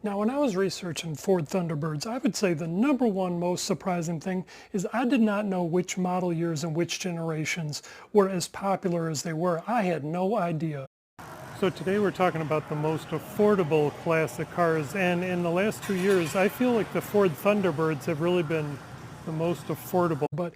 Now, when I was researching Ford Thunderbirds, I would say the number one most surprising thing is I did not know which model years and which generations were as popular as they were. I had no idea. So today we're talking about the most affordable classic cars, and in the last 2 years I feel like the Ford Thunderbirds have really been the most affordable. But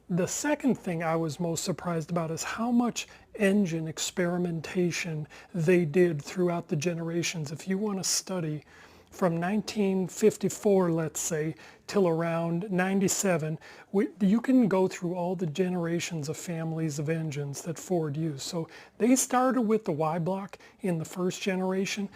the second thing I was most surprised about is how much engine experimentation they did throughout the generations. If you want to study from 1954, let's say, till around 97, you can go through all the generations of families of engines that Ford used. So they started with the Y block in the first generation.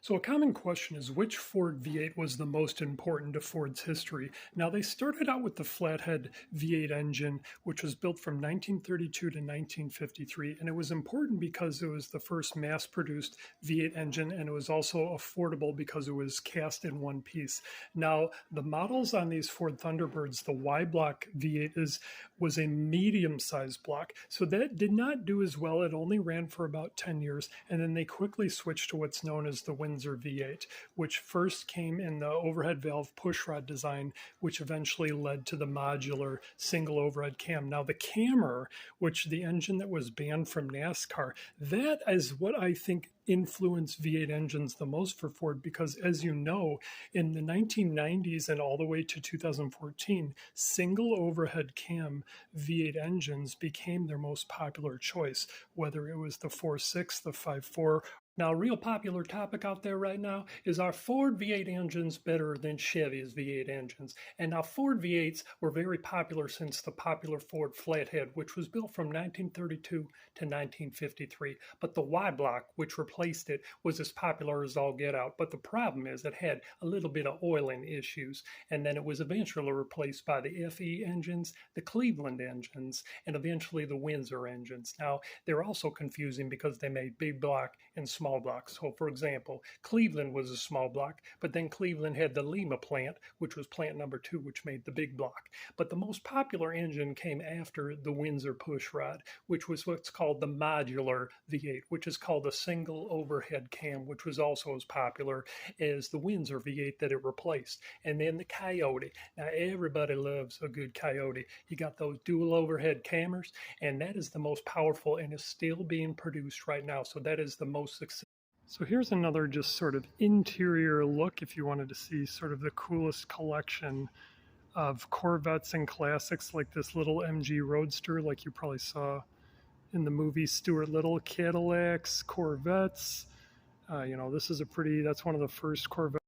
So a common question is, which Ford V8 was the most important to Ford's history? Now, they started out with the flathead V8 engine, which was built from 1932 to 1953, and it was important because it was the first mass-produced V8 engine, and it was also affordable because it was cast in one piece. Now, the models on these Ford Thunderbirds, the Y block V8 was a medium-sized block, so that did not do as well. It only ran for about 10 years, and then they quickly switched to what's known as the Windsor V8, which first came in the overhead valve pushrod design, which eventually led to the modular single overhead cam. Now, the Cammer, which the engine that was banned from NASCAR, that is what I think influenced V8 engines the most for Ford, because as you know, in the 1990s and all the way to 2014, single overhead cam V8 engines became their most popular choice, whether it was the 4.6, the 5.4. Now, a real popular topic out there right now is, are Ford V8 engines better than Chevy's V8 engines? And now Ford V8s were very popular since the popular Ford Flathead, which was built from 1932 to 1953. But the Y block, which replaced it, was as popular as all get out. But the problem is it had a little bit of oiling issues. And then it was eventually replaced by the FE engines, the Cleveland engines, and eventually the Windsor engines. Now, they're also confusing because they made big block and small blocks. So, for example, Cleveland was a small block, but then Cleveland had the Lima plant, which was plant number 2, which made the big block. But the most popular engine came after the Windsor pushrod, which was what's called the modular V8, which is called a single overhead cam, which was also as popular as the Windsor V8 that it replaced. And then the Coyote. Now, everybody loves a good Coyote. You got those dual overhead cammers, and that is the most powerful and is still being produced right now. So that is the most successful. So here's another just sort of interior look if you wanted to see sort of the coolest collection of Corvettes and classics, like this little MG Roadster, like you probably saw in the movie Stuart Little. Cadillacs, Corvettes. This is that's one of the first Corvettes.